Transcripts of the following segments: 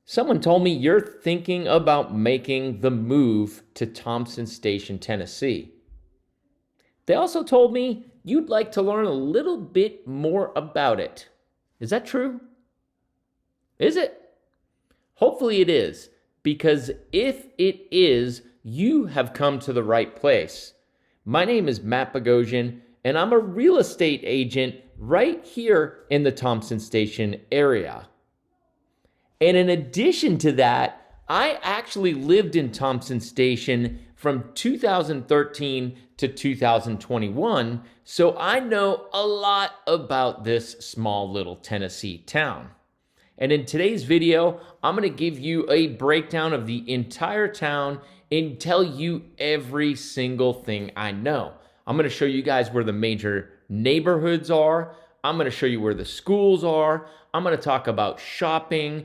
Someone told me you're thinking about making the move to Thompson Station, Tennessee. They also told me you'd like to learn a little bit more about it. Is that true? Is it? Hopefully it is, because if it is, you have come to the right place. My name is Matt Bogosian, and I'm a real estate agent right here in the Thompson Station area. And in addition to that, I actually lived in Thompson Station from 2013 to 2021, so I know a lot about this small little Tennessee town. And in today's video, I'm going to give you a breakdown of the entire town and tell you every single thing I know. I'm going to show you guys where the major neighborhoods are. I'm going to show you where the schools are. I'm going to talk about shopping,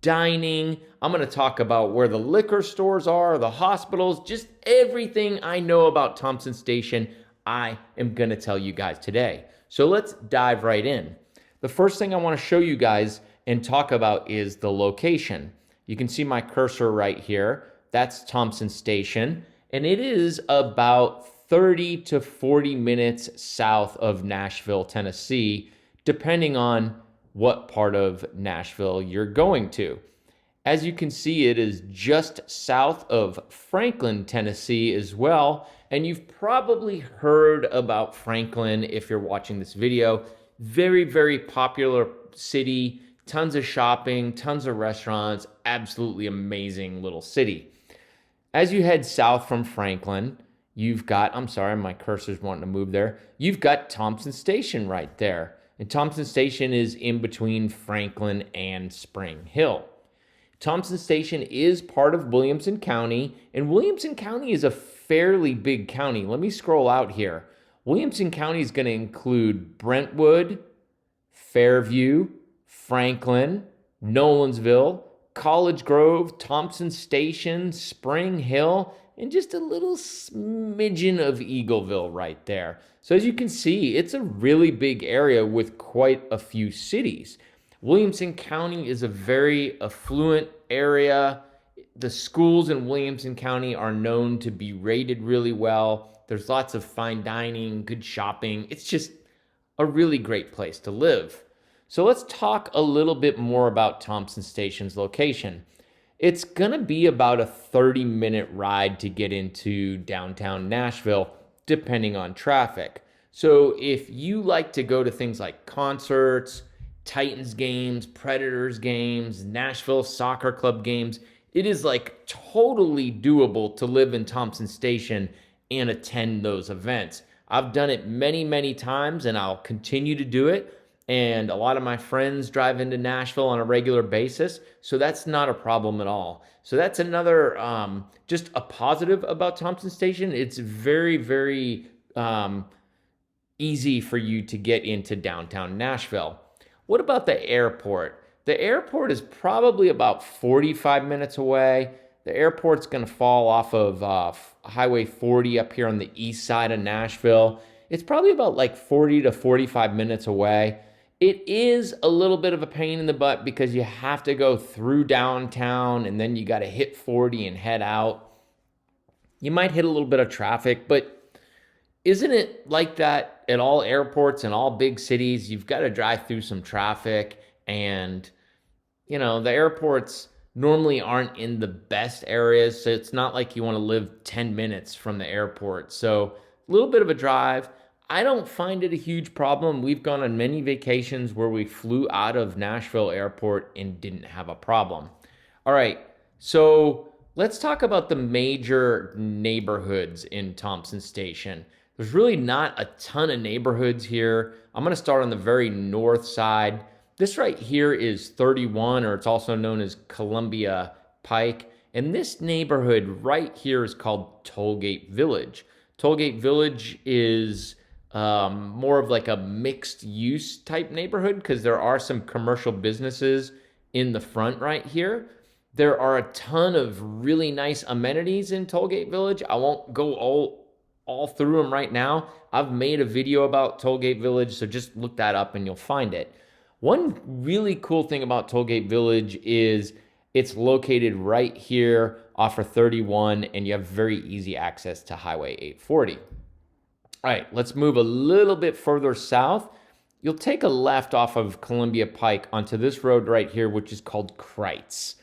dining. I'm going to talk about where the liquor stores are, the hospitals, just everything I know about Thompson Station, I am going to tell you guys today. So let's dive right in. The first thing I want to show you guys and talk about is the location. You can see my cursor right here. That's Thompson Station, and it is about 30 to 40 minutes south of Nashville, Tennessee, depending on what part of Nashville you're going to. As you can see, it is just south of Franklin, Tennessee as well. And you've probably heard about Franklin if you're watching this video. Very, very popular city, tons of shopping, tons of restaurants, absolutely amazing little city. As you head south from Franklin, you've got, I'm sorry, my cursor's wanting to move there. You've got Thompson Station right there. And Thompson Station is in between Franklin and Spring Hill. Thompson Station is part of Williamson County, and Williamson County is a fairly big county. Let me scroll out here. Williamson County is going to include Brentwood, Fairview, Franklin, Nolensville, College Grove, Thompson Station, Spring Hill, and just a little smidgen of Eagleville right there. So as you can see, it's a really big area with quite a few cities. Williamson County is a very affluent area. The schools in Williamson County are known to be rated really well. There's lots of fine dining, good shopping. It's just a really great place to live. So let's talk a little bit more about Thompson Station's location. It's gonna be about a 30-minute ride to get into downtown Nashville, depending on traffic. So if you like to go to things like concerts, Titans games, Predators games, Nashville Soccer Club games, it is like totally doable to live in Thompson Station and attend those events. I've done it many, many times, and I'll continue to do it. And a lot of my friends drive into Nashville on a regular basis, so that's not a problem at all. So that's another, just a positive about Thompson Station. It's very, very easy for you to get into downtown Nashville. What about the airport? The airport is probably about 45 minutes away. The airport's going to fall off of Highway 40 up here on the east side of Nashville. It's probably about like 40 to 45 minutes away. It is a little bit of a pain in the butt because you have to go through downtown and then you got to hit 40 and head out. You might hit a little bit of traffic, but isn't it like that at all airports and all big cities? You've got to drive through some traffic, and you know, the airports normally aren't in the best areas, so it's not like you want to live 10 minutes from the airport. So a little bit of a drive. I don't find it a huge problem. We've gone on many vacations where we flew out of Nashville Airport and didn't have a problem. All right, so let's talk about the major neighborhoods in Thompson Station. There's really not a ton of neighborhoods here. I'm going to start on the very north side. This right here is 31, or it's also known as Columbia Pike. And this neighborhood right here is called Tollgate Village. Tollgate Village is more of like a mixed use type neighborhood because there are some commercial businesses in the front right here. There are a ton of really nice amenities in Tollgate Village. I won't go all through them right now. I've made a video about Tollgate Village, so just look that up and you'll find it. One really cool thing about Tollgate Village is It's located right here off of 31, and you have very easy access to Highway 840. All right, let's move a little bit further south. You'll take a left off of Columbia Pike onto this road right here, which is called Kreitz.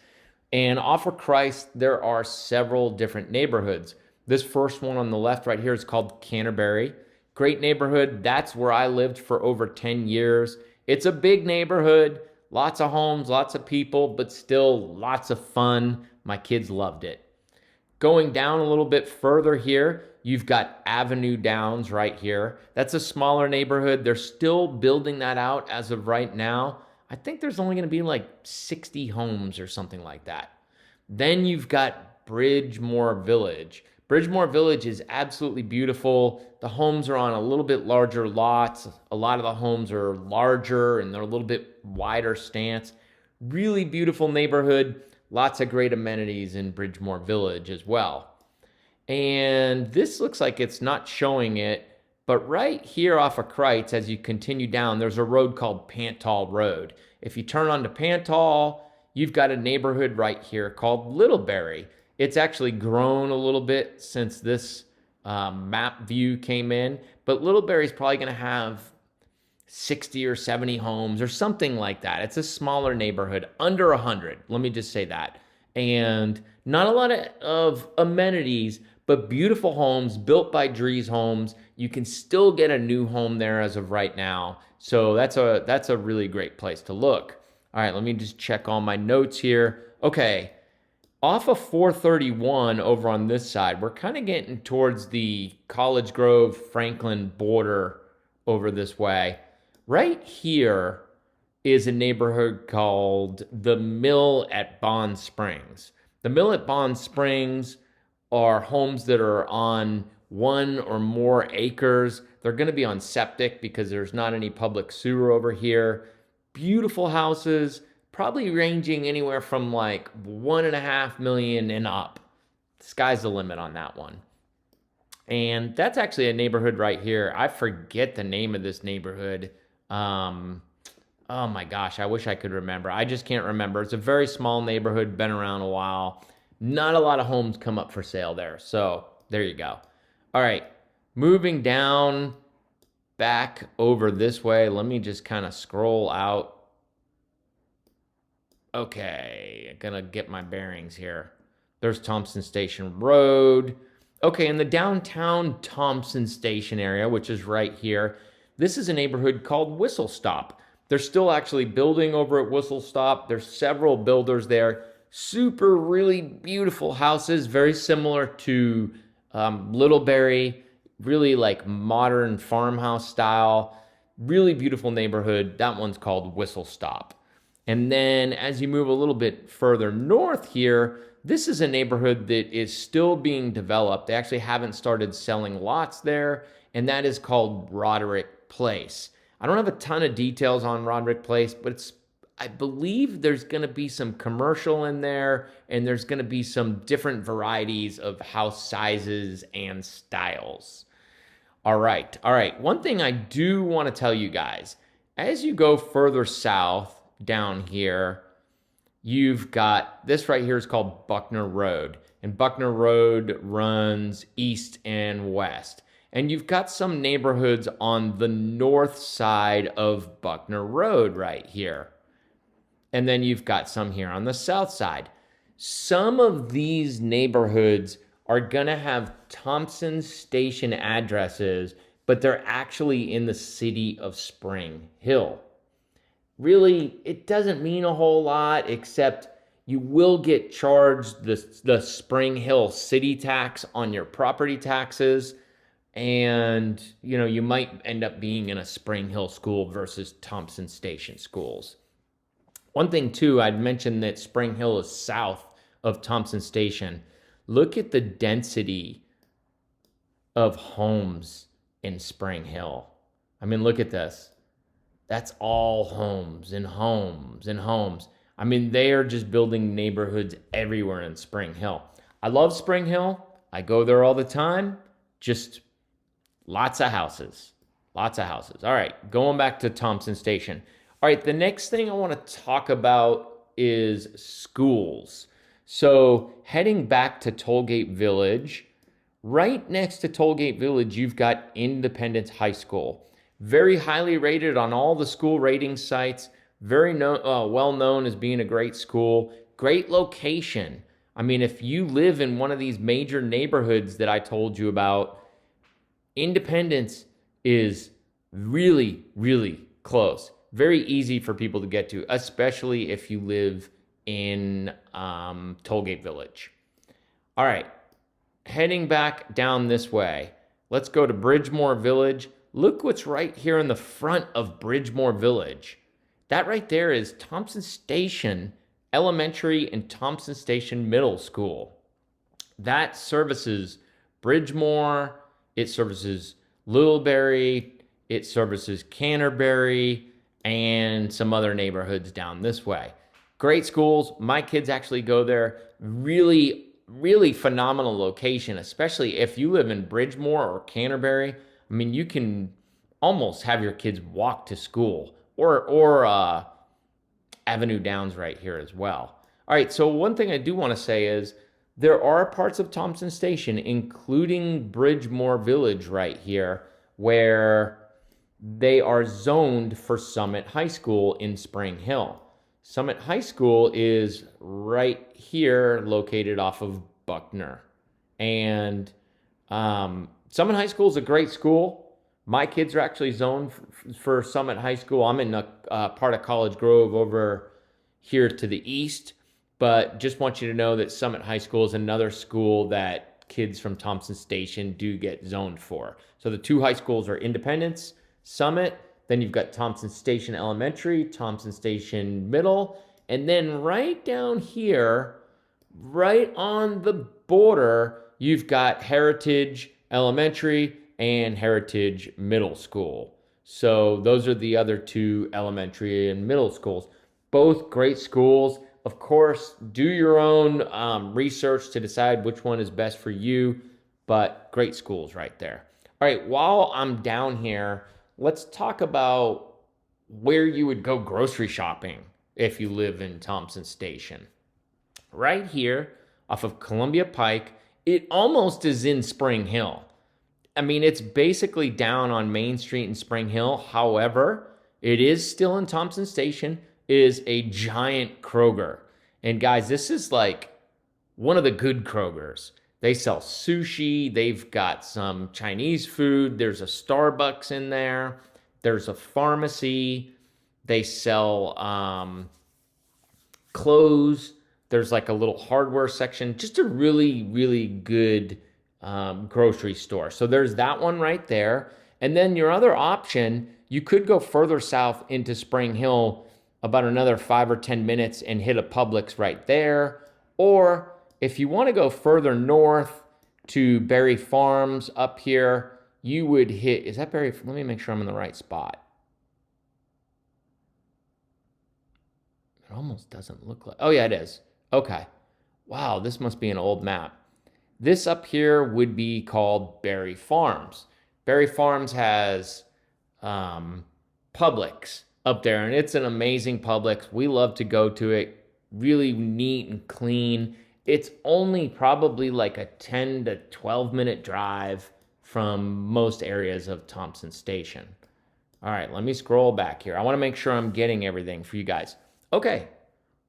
And off of Kreitz, there are several different neighborhoods. This first one on the left right here is called Canterbury. Great neighborhood. That's where I lived for over 10 years. It's a big neighborhood, lots of homes, lots of people, but still lots of fun. My kids loved it. Going down a little bit further here, you've got Avenue Downs right here. That's a smaller neighborhood. They're still building that out as of right now. I think there's only going to be like 60 homes or something like that. Then you've got Bridgemore Village. Bridgemore Village is absolutely beautiful. The homes are on a little bit larger lots. A lot of the homes are larger and they're a little bit wider stance. Really beautiful neighborhood. Lots of great amenities in Bridgemore Village as well. And this looks like it's not showing it, but right here off of Kreitz, as you continue down, there's a road called Pantall Road. If you turn onto Pantall, you've got a neighborhood right here called Littlebury. It's actually grown a little bit since this map view came in, but Littlebury's probably going to have 60 or 70 homes or something like that. It's a smaller neighborhood, under 100. Let me just say that. And not a lot of amenities, but beautiful homes built by Dries Homes. You can still get a new home there as of right now. So that's a really great place to look. All right, let me just check all my notes here. Okay, off of 431 over on this side, we're kind of getting towards the College Grove, Franklin border over this way. Right here is a neighborhood called the Mill at Bond Springs. The Mill at Bond Springs are homes that are on 1 or more acres. They're going to be on septic because there's not any public sewer over here. Beautiful houses, probably ranging anywhere from like 1.5 million and up. Sky's the limit on that one. And that's actually a neighborhood right here. I forget the name of this neighborhood. Oh my gosh, I wish I could remember. I just can't remember. It's a very small neighborhood, been around a while. Not a lot of homes come up for sale there. So there you go. All right, moving down back over this way. Let me just kind of scroll out. Okay, I'm gonna get my bearings here. There's Thompson Station Road. Okay, in the downtown Thompson Station area, which is right here, this is a neighborhood called Whistle Stop. They're still actually building over at Whistle Stop. There's several builders there. Super, really beautiful houses, very similar to Littlebury, really like modern farmhouse style. Really beautiful neighborhood. That one's called Whistle Stop. And then as you move a little bit further north here, this is a neighborhood that is still being developed. They actually haven't started selling lots there, and that is called Roderick Place. I don't have a ton of details on Roderick Place, but I believe there's going to be some commercial in there, and there's going to be some different varieties of house sizes and styles. All right. One thing I do want to tell you guys, as you go further south down here, you've got this right here is called Buckner Road, and Buckner Road runs east and west. And you've got some neighborhoods on the north side of Buckner Road right here. And then you've got some here on the south side. Some of these neighborhoods are going to have Thompson Station addresses, but they're actually in the city of Spring Hill. Really, it doesn't mean a whole lot, except you will get charged the Spring Hill city tax on your property taxes. And, you might end up being in a Spring Hill school versus Thompson Station schools. One thing, too, I'd mentioned that Spring Hill is south of Thompson Station. Look at the density of homes in Spring Hill. I mean, look at this. That's all homes and homes and homes. I mean, they are just building neighborhoods everywhere in Spring Hill. I love Spring Hill. I go there all the time. Just lots of houses. Lots of houses. All right, going back to Thompson Station. All right, the next thing I want to talk about is schools. So heading back to Tollgate Village, right next to Tollgate Village, you've got Independence High School. Very highly rated on all the school rating sites. Very well known as being a great school. Great location. I mean, if you live in one of these major neighborhoods that I told you about, Independence is really, really close. Very easy for people to get to, especially if you live in Tollgate Village. All right, heading back down this way. Let's go to Bridgemore Village. Look what's right here in the front of Bridgemore Village. That right there is Thompson Station Elementary and Thompson Station Middle School. That services Bridgemore, it services Littlebury, it services Canterbury, and some other neighborhoods down this way. Great schools. My kids actually go there. Really, really phenomenal location, especially if you live in Bridgemore or Canterbury. I mean, you can almost have your kids walk to school, or Avenue Downs right here as well. All right, so one thing I do want to say is there are parts of Thompson Station, including Bridgemore Village right here, where they are zoned for Summit High School in Spring Hill. Summit High School is right here, located off of Buckner. And Summit High School is a great school. My kids are actually zoned for Summit High School. I'm in a part of College Grove over here to the east, but just want you to know that Summit High School is another school that kids from Thompson Station do get zoned for. So the two high schools are Independence, Summit, then you've got Thompson Station Elementary, Thompson Station Middle, and then right down here, right on the border, you've got Heritage Elementary and Heritage Middle School. So those are the other two elementary and middle schools. Both great schools. Of course, do your own research to decide which one is best for you, but great schools right there. All right, while I'm down here, let's talk about where you would go grocery shopping if you live in Thompson Station. Right here off of Columbia Pike, it almost is in Spring Hill. I mean, it's basically down on Main Street in Spring Hill. However, it is still in Thompson Station. It is a giant Kroger. And guys, this is like one of the good Krogers. They sell sushi. They've got some Chinese food. There's a Starbucks in there. There's a pharmacy. They sell clothes. There's like a little hardware section. Just a really, really good grocery store. So there's that one right there. And then your other option, you could go further south into Spring Hill about another 5 or 10 minutes and hit a Publix right there. Or if you want to go further north to Berry Farms up here, you would hit, is that Berry? Let me make sure I'm in the right spot. It almost doesn't look like, oh yeah, it is. Okay. Wow, this must be an old map. This up here would be called Berry Farms. Berry Farms has Publix up there, and it's an amazing Publix. We love to go to it. Really neat and clean. It's only probably like a 10 to 12 minute drive from most areas of Thompson Station. All right, let me scroll back here. I want to make sure I'm getting everything for you guys. Okay,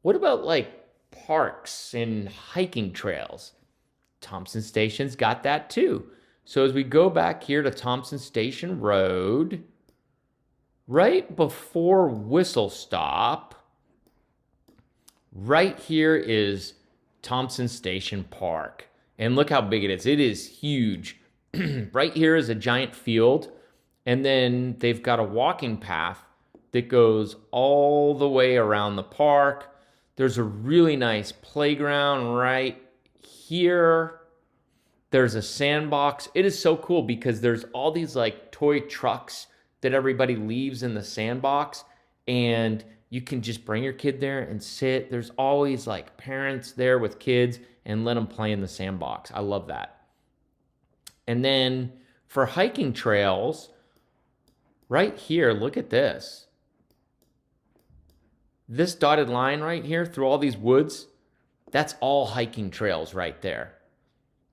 what about like parks and hiking trails? Thompson Station's got that too. So as we go back here to Thompson Station Road, right before Whistle Stop, right here is Thompson Station Park. And look how big it is. It is huge. Right here is a giant field. And then they've got a walking path that goes all the way around the park. There's a really nice playground right here. There's a sandbox. It is so cool because there's all these like toy trucks that everybody leaves in the sandbox, and you can just bring your kid there and sit. There's always like parents there with kids and let them play in the sandbox. I love that. And then for hiking trails, right here, look at this. This dotted line right here through all these woods, that's all hiking trails right there.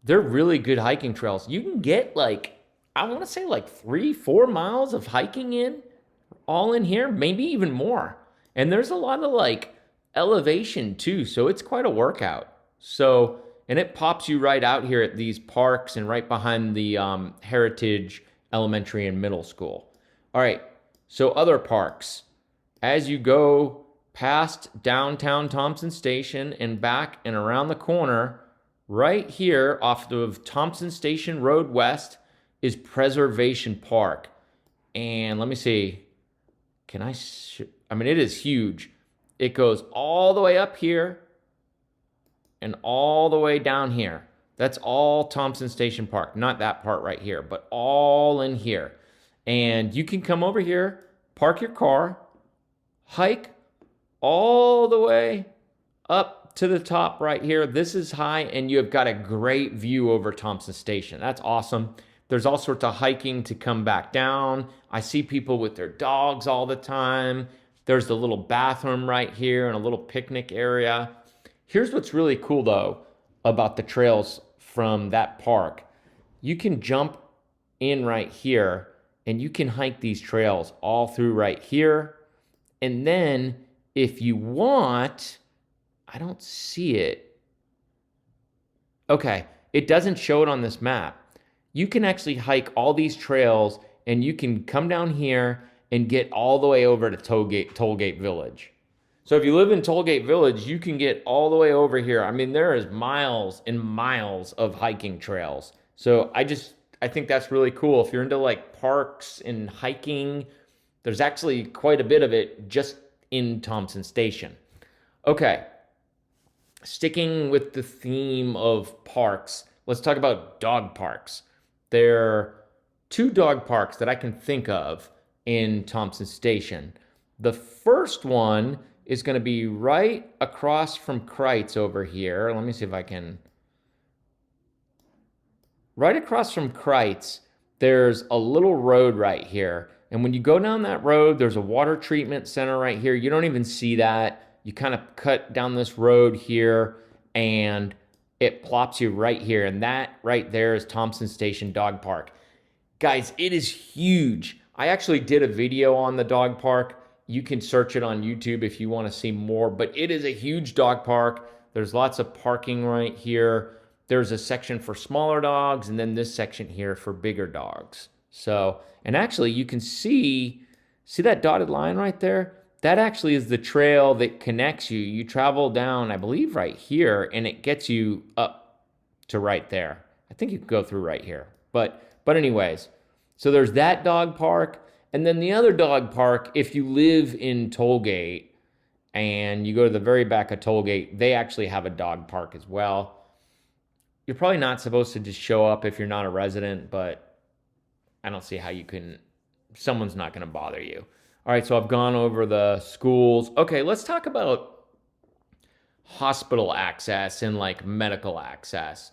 They're really good hiking trails. You can get like, I want to say like 3-4 miles of hiking in, all in here, maybe even more. And there's a lot of like elevation too, so it's quite a workout. So, and it pops you right out here at these parks and right behind the Heritage Elementary and Middle School. All right, so other parks. As you go past downtown Thompson Station and back and around the corner, right here off of Thompson Station Road West is Preservation Park. And let me see, I mean, it is huge. It goes all the way up here and all the way down here. That's all Thompson Station Park. Not that part right here, but all in here. And you can come over here, park your car, hike all the way up to the top right here. This is high, and you have got a great view over Thompson Station. That's awesome. There's all sorts of hiking to come back down. I see people with their dogs all the time. There's the little bathroom right here and a little picnic area. Here's what's really cool though about the trails from that park. You can jump in right here and you can hike these trails all through right here. And then if you want, I don't see it. Okay, it doesn't show it on this map. You can actually hike all these trails and you can come down here and get all the way over to Tollgate Village. So if you live in Tollgate Village, you can get all the way over here. I mean, there is miles and miles of hiking trails. So I think that's really cool. If you're into like parks and hiking, there's actually quite a bit of it just in Thompson Station. Okay, sticking with the theme of parks, let's talk about dog parks. There are 2 dog parks that I can think of in Thompson Station. The first one is going to be right across from Kreitz over here. Let me see if I can. Right across from Kreitz, there's a little road right here. And when you go down that road, there's a water treatment center right here. You don't even see that. You kind of cut down this road here and it plops you right here. And that right there is Thompson Station Dog Park. Guys, it is huge. I actually did a video on the dog park. You can search it on YouTube if you want to see more, but it is a huge dog park. There's lots of parking right here. There's a section for smaller dogs, and then this section here for bigger dogs. So, and actually you can see that dotted line right there? That actually is the trail that connects you. You travel down, I believe, right here, and it gets you up to right there. I think you can go through right here. But anyways, so there's that dog park. And then the other dog park, if you live in Tollgate and you go to the very back of Tollgate, they actually have a dog park as well. You're probably not supposed to just show up if you're not a resident, but I don't see how you can, someone's not going to bother you. All right, so I've gone over the schools. Okay, let's talk about hospital access and like medical access.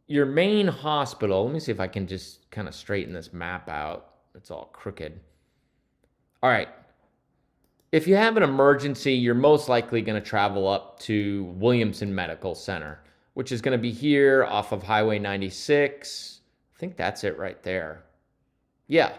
Your main hospital, let me see if I can just kind of straighten this map out. It's all crooked. All right. If you have an emergency, you're most likely going to travel up to Williamson Medical Center, which is going to be here off of Highway 96. I think that's it right there. Yeah,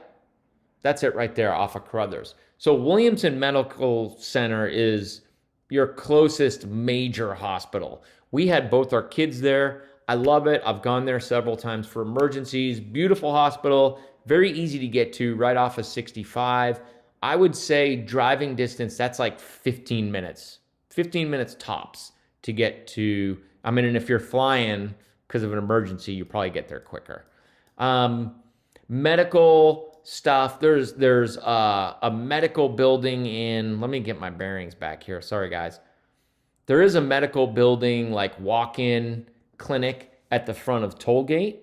that's it right there off of Carruthers. So Williamson Medical Center is your closest major hospital. We had both our kids there. I love it. I've gone there several times for emergencies. Beautiful hospital, very easy to get to, right off of 65. I would say driving distance, that's like 15 minutes. 15 minutes tops to get to, I mean, and if you're flying because of an emergency, you probably get there quicker. Medical stuff, there's a medical building in, let me get my bearings back here. Sorry, guys. There is a medical building, like walk-in clinic at the front of Tollgate.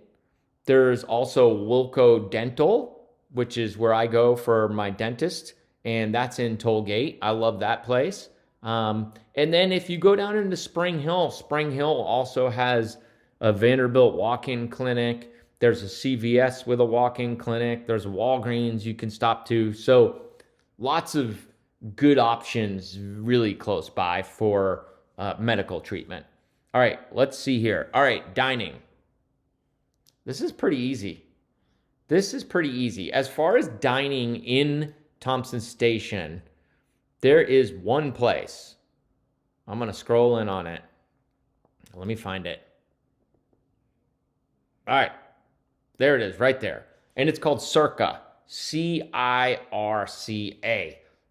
There's also Wilco Dental, which is where I go for my dentist, and that's in Tollgate. I love that place. And then if you go down into Spring Hill also has a Vanderbilt walk-in clinic. There's a CVS with a walk-in clinic. There's a Walgreens you can stop to. So lots of good options really close by for medical treatment. All right, let's see here. All right, dining. This is pretty easy. This is pretty easy. As far as dining in Thompson Station, there is one place. I'm going to scroll in on it. Let me find it. All right, there it is right there. And it's called Circa, Circa.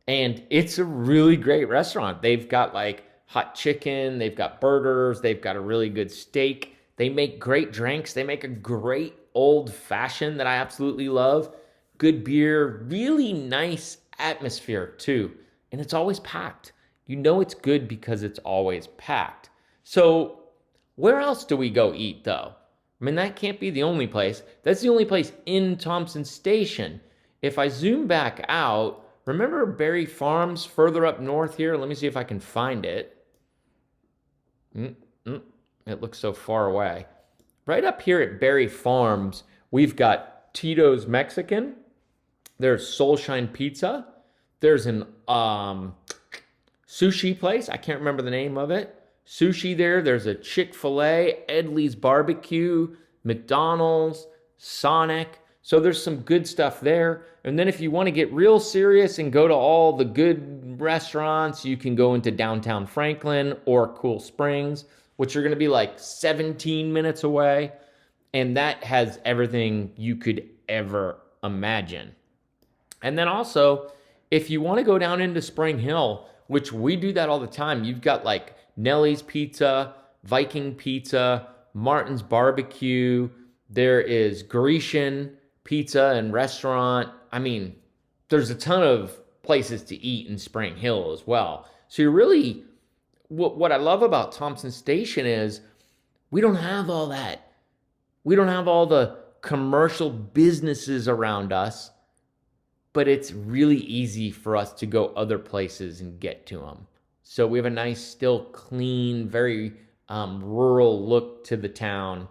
And it's a really great restaurant. They've got like hot chicken, they've got burgers, they've got a really good steak. They make great drinks. They make a great old fashioned that I absolutely love. Good beer, really nice atmosphere too. And it's always packed. You know it's good because it's always packed. So where else do we go eat though? I mean, that can't be the only place. That's the only place in Thompson Station. If I zoom back out, remember Berry Farms further up north here? Let me see if I can find it. It looks so far away. Right up here at Berry Farms, we've got Tito's Mexican. There's Soulshine Pizza. There's an sushi place. I can't remember the name of it. Sushi there. There's a Chick-fil-A, Edley's Barbecue, McDonald's, Sonic. So there's some good stuff there. And then if you want to get real serious and go to all the good restaurants, you can go into downtown Franklin or Cool Springs, which are going to be like 17 minutes away. And that has everything you could ever imagine. And then also, if you want to go down into Spring Hill, which we do that all the time, you've got like Nellie's Pizza, Viking Pizza, Martin's Barbecue. There is Grecian Pizza and restaurant. I mean, there's a ton of places to eat in Spring Hill as well. So you really, what I love about Thompson Station is we don't have all that. We don't have all the commercial businesses around us, but it's really easy for us to go other places and get to them. So we have a nice, still clean, very rural look to the town,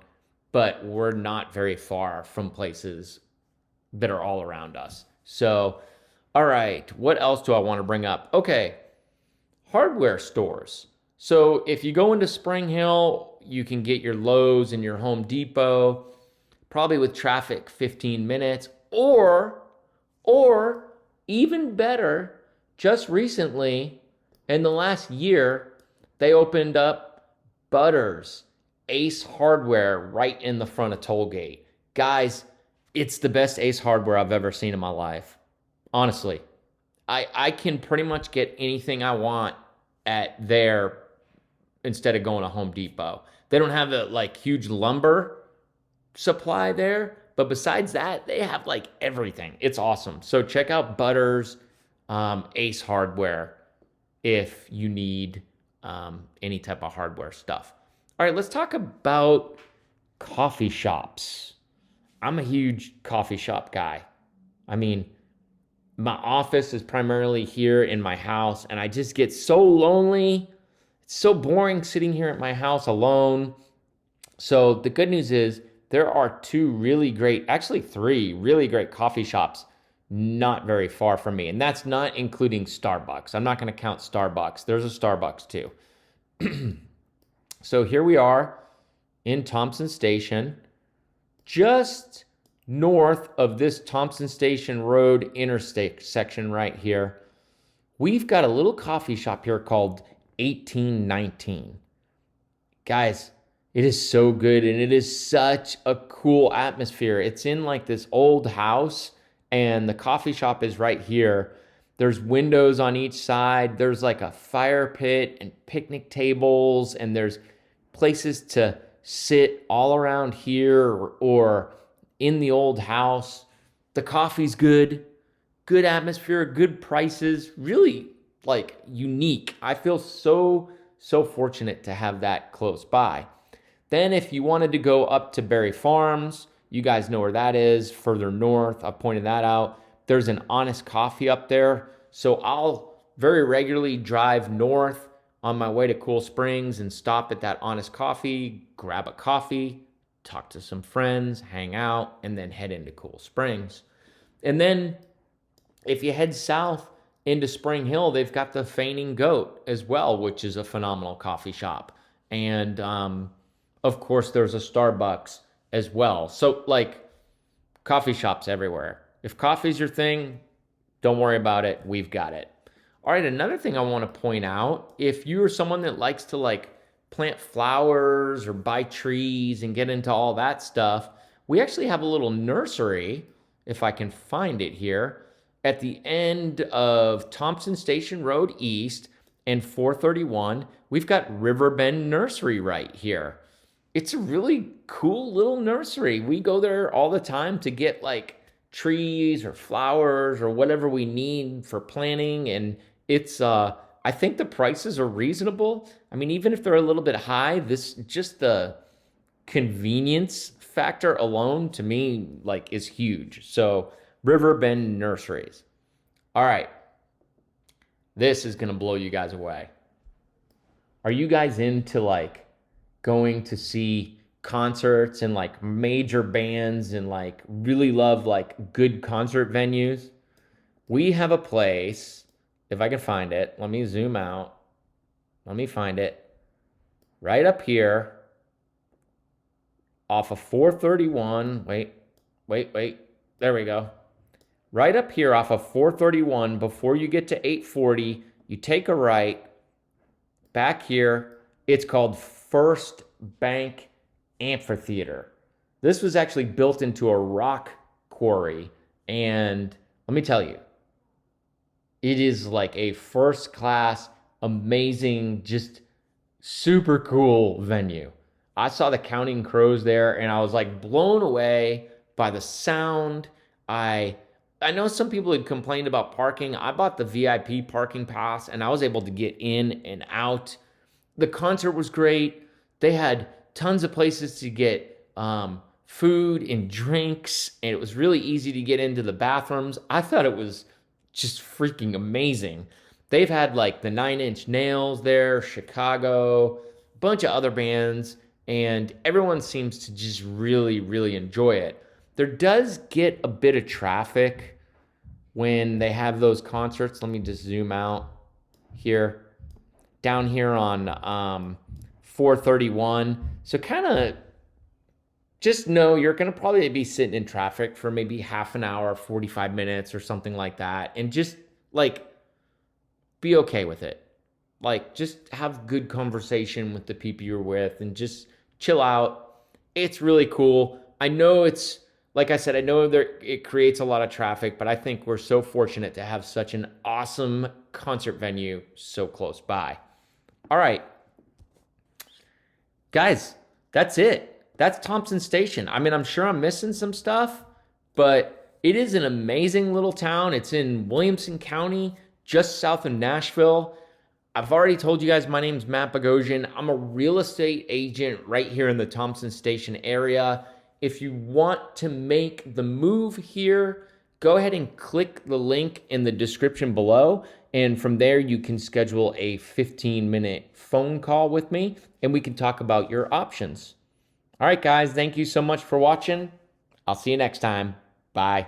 but we're not very far from places that are all around us. So, all right, what else do I want to bring up? Okay, hardware stores. So if you go into Spring Hill, you can get your Lowe's and your Home Depot, probably with traffic 15 minutes, or even better, just recently, in the last year, they opened up Butters, Ace Hardware right in the front of Tollgate. Guys, it's the best Ace Hardware I've ever seen in my life. Honestly, I can pretty much get anything I want at there instead of going to Home Depot. They don't have a like huge lumber supply there, but besides that, they have like everything. It's awesome. So check out Butters, Ace Hardware if you need any type of hardware stuff. All right, let's talk about coffee shops. I'm a huge coffee shop guy. I mean, my office is primarily here in my house, and I just get so lonely. It's so boring sitting here at my house alone. So the good news is there are three really great coffee shops not very far from me. And that's not including Starbucks. I'm not going to count Starbucks. There's a Starbucks too. So here we are in Thompson Station, just north of this Thompson Station Road intersection right here. We've got a little coffee shop here called 1819. Guys, it is so good, and it is such a cool atmosphere. It's in like this old house, and the coffee shop is right here. There's windows on each side. There's like a fire pit and picnic tables, and there's places to sit all around here or in the old house. The coffee's good atmosphere, good prices, really like unique. I feel so fortunate to have that close by. Then if you wanted to go up to Berry Farms, you guys know where that is, further north. I pointed that out. There's an Honest Coffee up there. So I'll very regularly drive north on my way to Cool Springs and stop at that Honest Coffee, grab a coffee, talk to some friends, hang out, and then head into Cool Springs. And then if you head south into Spring Hill, they've got the Fainting Goat as well, which is a phenomenal coffee shop. And of course, there's a Starbucks as well. So, like, coffee shops everywhere. If coffee's your thing, don't worry about it. We've got it. All right, another thing I want to point out, if you're someone that likes to like plant flowers or buy trees and get into all that stuff, we actually have a little nursery, if I can find it here, at the end of Thompson Station Road East and 431. We've got Riverbend Nursery right here. It's a really cool little nursery. We go there all the time to get like trees or flowers or whatever we need for planting. And it's, I think the prices are reasonable. I mean, even if they're a little bit high, this just the convenience factor alone to me like is huge. So Riverbend Nurseries. All right. This is going to blow you guys away. Are you guys into like going to see concerts and like major bands and like really love like good concert venues? We have a place, if I can find it, let me zoom out. Let me find it. Right up here off of 431. Wait. There we go. Right up here off of 431, before you get to 840, you take a right. Back here, it's called First Bank Amphitheater. This was actually built into a rock quarry, and let me tell you, it is like a first class, amazing, just super cool venue. I saw the Counting Crows there, and I was like blown away by the sound. I know some people had complained about parking. I bought the VIP parking pass, and I was able to get in and out. The concert was great. They had tons of places to get food and drinks, and it was really easy to get into the bathrooms. I thought it was just freaking amazing. They've had like the 9 Inch Nails there, Chicago, a bunch of other bands, and everyone seems to just really, really enjoy it. There does get a bit of traffic when they have those concerts. Let me just zoom out here. Down here on 431. So kind of just know you're going to probably be sitting in traffic for maybe half an hour, 45 minutes or something like that. And just like be okay with it. Like just have good conversation with the people you're with and just chill out. It's really cool. I know it's, like I said, I know it creates a lot of traffic, but I think we're so fortunate to have such an awesome concert venue so close by. All right, guys, that's it. That's Thompson Station. I mean, I'm sure I'm missing some stuff, but it is an amazing little town. It's in Williamson County, just south of Nashville. I've already told you guys my name's Matt Bogosian. I'm a real estate agent right here in the Thompson Station area. If you want to make the move here, go ahead and click the link in the description below. And from there, you can schedule a 15-minute phone call with me, and we can talk about your options. All right, guys, thank you so much for watching. I'll see you next time. Bye.